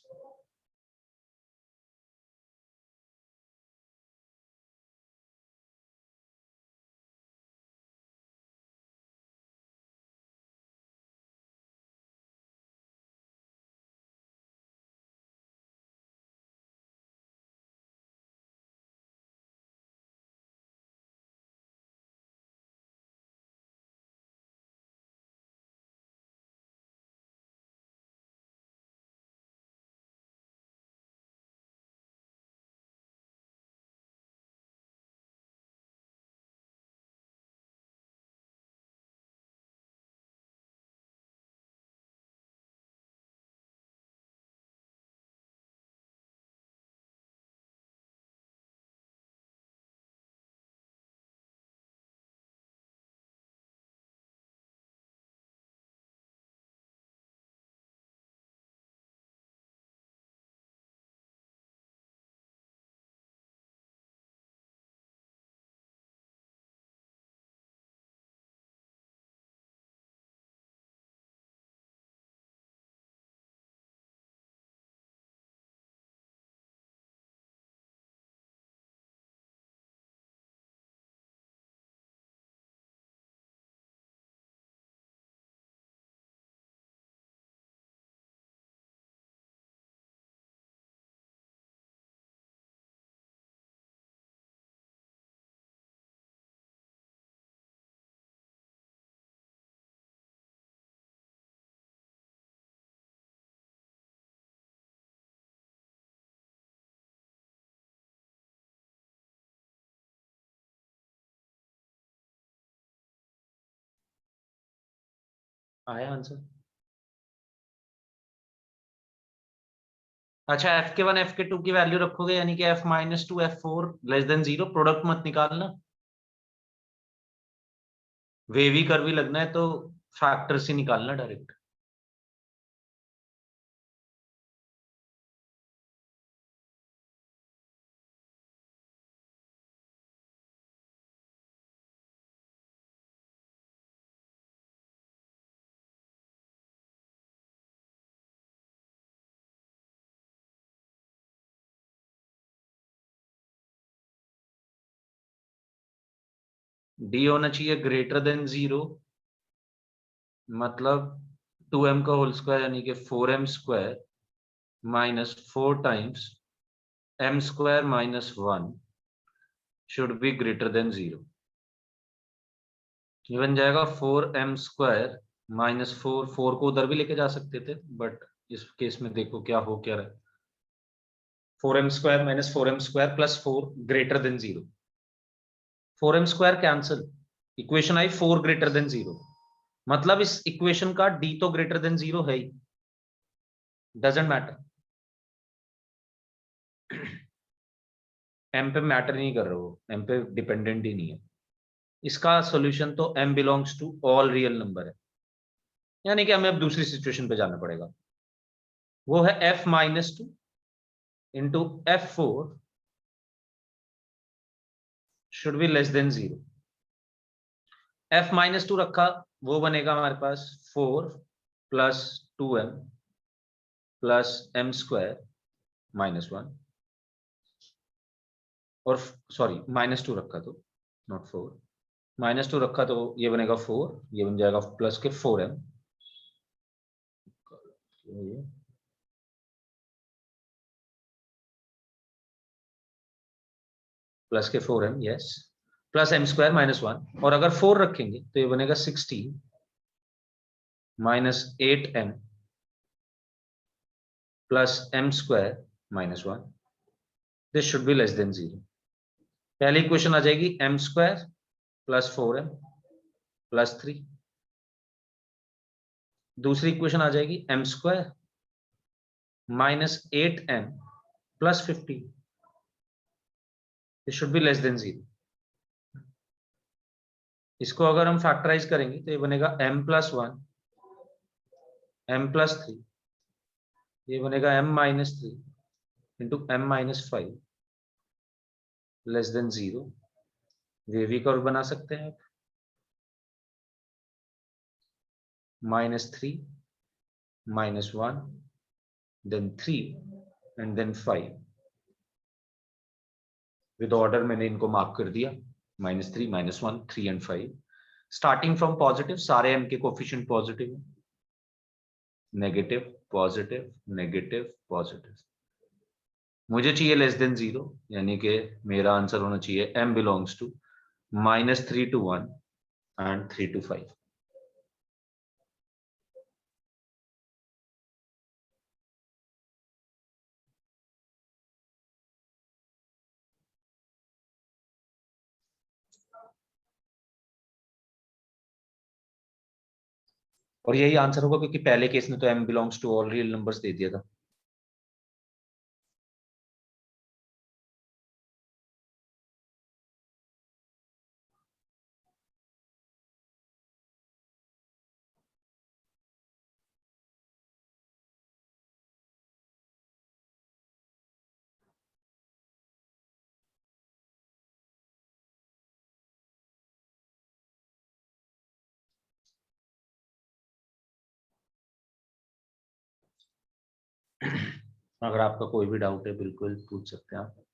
आया answer? अच्छा, Fk1 Fk2 की value रखोगे, यानी कि F-2 F4 less than 0, product मत निकालना। वेवी कर्व भी लगना है तो फैक्टर से निकालना डायरेक्ट। डी होना चाहिए ग्रेटर देन 0, मतलब 2m का होल स्क्वायर यानी कि 4m square minus 4 times m square minus 1 should be greater than 0। ये बन जाएगा 4m स्क्वायर माइनस 4 को उधर भी लेके जा सकते थे, बट इस केस में देखो क्या हो क्या रहा है। 4m square minus 4m square plus 4 greater than 0। 4m square cancel, equation I 4 greater than 0, मतलब इस इक्वेशन का d तो ग्रेटर देन 0 है ही, डजेंट मैटर। m पे मैटर नहीं कर रहा, वो m पे डिपेंडेंट ही नहीं है। इसका सॉल्यूशन तो m belongs to all real number है, यानी कि हमें अब दूसरी सिचुएशन पे जाना पड़ेगा। वो है f-2 into F4 should be less than 0। f-2 रखा, वो बनेगा हमारे पास 4 plus 2m plus m square minus 1, और सॉरी -2 रखा तो नॉट 4, -2 रखा तो ये बनेगा 4, ये बन जाएगा प्लस के 4m प्लस के 4m, yes, plus m square minus 1, और अगर 4 रखेंगे तो ये बनेगा 16 minus 8m plus m square minus 1। This should be less than 0। पहली इक्वेशन आ जाएगी m square plus 4m plus 3, दूसरी इक्वेशन आ जाएगी m square minus 8m plus 15, this should be less than 0। इसको अगर हम फैक्टराइज करेंगे तो ये बनेगा m प्लस 1 m प्लस 3, ये बनेगा m minus 3 into m minus 5 less than 0। Wavy curve बना सकते हैं आप, -3 -1 then 3 and then 5। With order मैंने इनको मार्क कर दिया, -3 -1 3 एंड 5, स्टार्टिंग फ्रॉम पॉजिटिव, सारे m के कोफिशिएंट पॉजिटिव है, नेगेटिव पॉजिटिव नेगेटिव पॉजिटिव। मुझे चाहिए लेस देन 0, यानी कि मेरा आंसर होना चाहिए m belongs to -3 to 1 and 3 to 5। और यही आंसर होगा क्योंकि पहले केस में तो m belongs to all real numbers दे दिया था। अगर आपका कोई भी डाउट है बिल्कुल पूछ सकते हैं आप।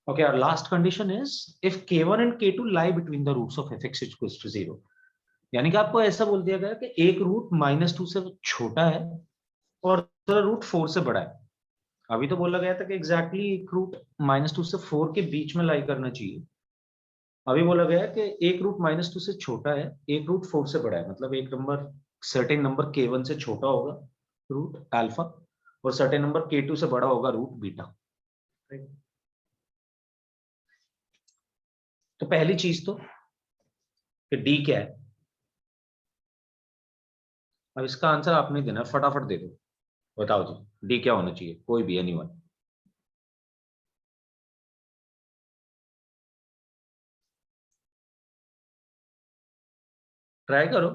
Okay, our last condition is if k1 and k2 lie between the roots of fx equals to 0. यानी कि आपको ऐसा बोल दिया गया कि एक रूट -2 से छोटा है और दूसरा रूट 4 से बड़ा है। अभी तो बोला गया था कि एग्जैक्टली एक रूट -2 से 4 के बीच में लाई करना चाहिए। अभी बोला गया कि एक रूट -2 से छोटा है, एक रूट 4 से बड़ा है, मतलब एक नंबर सर्टेन नंबर k1 से छोटा होगा रूट अल्फा और सर्टेन नंबर k2 से बड़ा होगा रूट बीटा। तो पहली चीज तो कि डी क्या है। अब इसका आंसर आपने देना, फटाफट दे दो, बताओ जी डी क्या होना चाहिए, कोई भी एनीवन। ट्राई करो।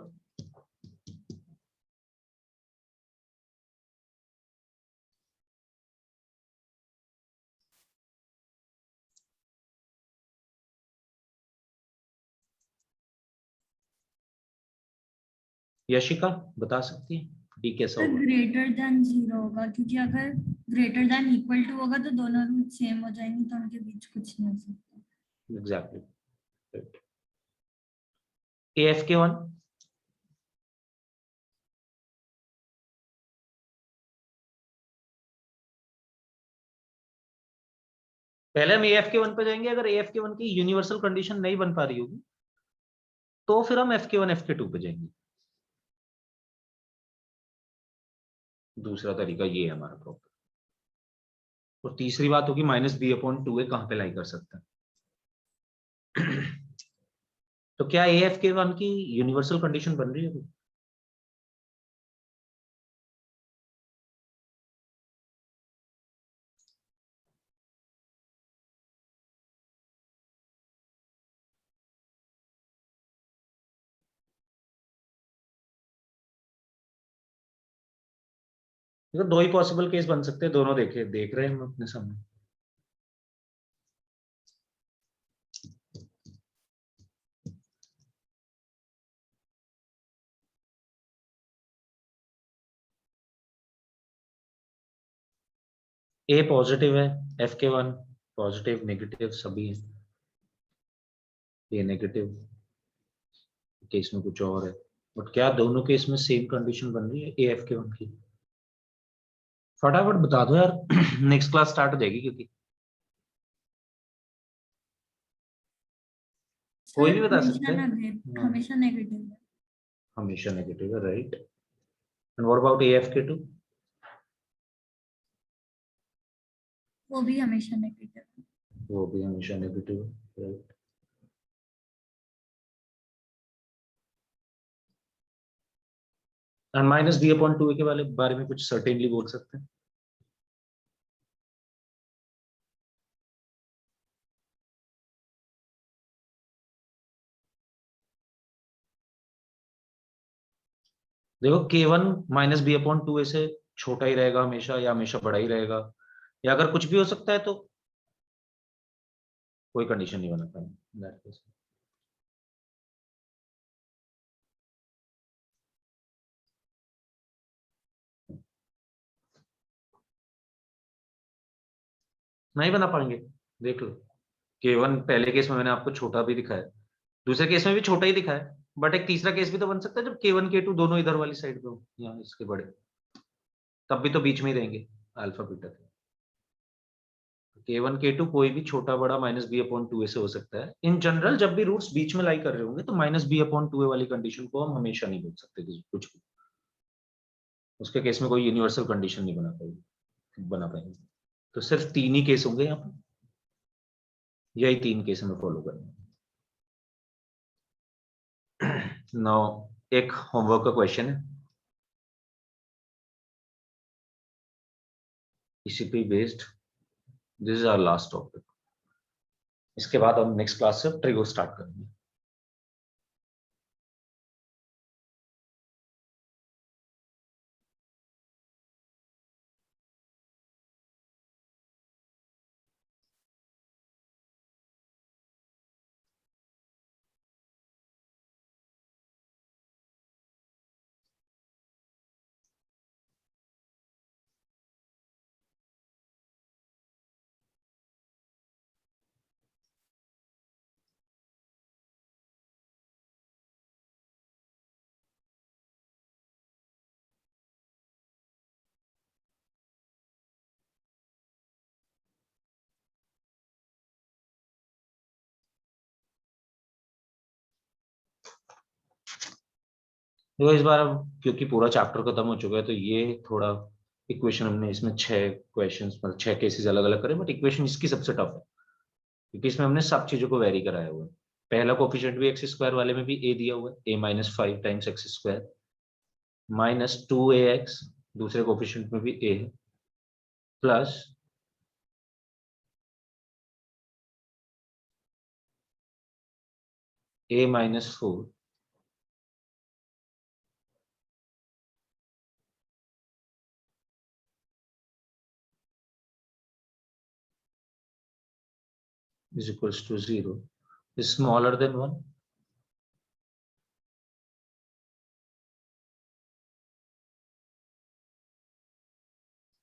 यशिका बता सकती है डी कैसा सर होगा? ग्रेटर देन 0 होगा, क्योंकि अगर ग्रेटर देन इक्वल टू होगा तो दोनों रूट सेम हो जाएंगे, तो उनके बीच कुछ नहीं हो सकता। एग्जैक्टली। एफ के वन पहले हम एफ के वन पे जाएंगे। अगर एफ के वन की यूनिवर्सल कंडीशन नहीं बन पा रही होगी तो फिर हम एफ के वन एफ के टू पे जाएंगे। दूसरा तरीका ये है हमारा प्रॉपर। और तीसरी बात होगी -b/2 कहां पे लाई कर सकते हैं। तो क्या ए एफ के वन की यूनिवर्सल कंडीशन बन रही है? तो दो ही पॉसिबल केस बन सकते हैं, दोनों देख रहे हैं हम अपने सामने। ए पॉजिटिव है, एफ के वन पॉजिटिव नेगेटिव सभी है, ये नेगेटिव केस में कुछ और है। बट क्या दोनों केस में सेम कंडीशन बन रही है ए एफ के वन की? फटाफट बता दो यार। नेक्स्ट क्लास स्टार्ट हो जाएगी, क्योंकि कोई भी बता सकते हैं। हाँ, हमेशा नेगेटिव है। हमेशा नेगेटिव है, right. And what about A F के टू? वो भी हमेशा नेगेटिव है। वो भी हमेशा नेगेटिव है, राइट। एंड -b/2 के बारे में कुछ सर्टेनली बोल सकते हैं? देखो k1 -b/2 से छोटा ही रहेगा हमेशा, या हमेशा बड़ा ही रहेगा, या अगर कुछ भी हो सकता है तो कोई कंडीशन नहीं बना पाएंगे। नहीं बना पाएंगे, देख लो। k1 पहले केस में मैंने आपको छोटा भी दिखाया, दूसरे केस में भी छोटा ही दिखाया, बट एक तीसरा केस भी तो बन सकता है जब k1 k2 दोनों इधर वाली साइड पे हो, यहाँ इसके बड़े, तब भी तो बीच में ही रहेंगे अल्फा बीटा के। k1 k2 कोई भी छोटा बड़ा -b/2 से हो सकता है। इन जनरल जब भी रूट्स बीच में लाई कर रहे होंगे तो -b/2 वाली कंडीशन को हम हमेशा नहीं बोल सकते कुछ भी। उसके केस में कोई यूनिवर्सल कंडीशन नहीं बना पाएंगे। तो सिर्फ तीन ही केस होंगे यहाँ पर, यही तीन केस हमें फॉलो करना है। नाउ एक होमवर्क का क्वेश्चन है, इसी पे based. This is our last topic. इसके बाद हम नेक्स्ट क्लास से ट्रिगर स्टार्ट करेंगे। देखो इस बार अब क्योंकि पूरा चैप्टर खत्म हो चुका है तो ये थोड़ा इक्वेशन हमने इसमें 6 क्वेश्चंस मतलब 6 केसेस अलग अलग करे, बट इक्वेशन इसकी सबसे टफ है क्योंकि इसमें हमने सब चीजों को वेरी कराया हुआ है। पहला कोफिशिएंट भी एक्स स्क्वायर वाले में भी ए दिया हुआ है, a-5 times x square minus 2ax, दूसरे कोफिशिएंट में भी a है, plus a-4 is equals to 0 is smaller than 1.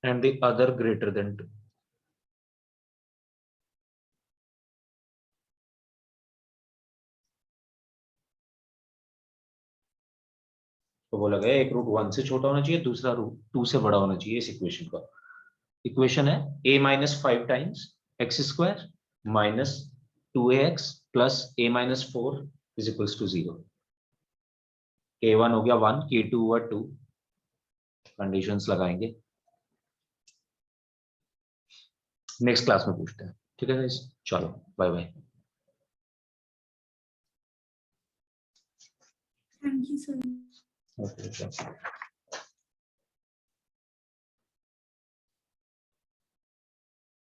And the other greater than 2. तो बोला गया एक रूट 1 से छोटा होना चाहिए, दूसरा रूट 2 से बड़ा होना चाहिए इस इक्वेशन का। इक्वेशन है a-5 times x square minus 2ax plus a-4 is equals to 0। k1 हो गया 1, k2 हुआ 2, कंडीशंस लगाएंगे, नेक्स्ट क्लास में पूछते हैं। ठीक है गाइस, चलो bye bye. Thank you, sir. Okay.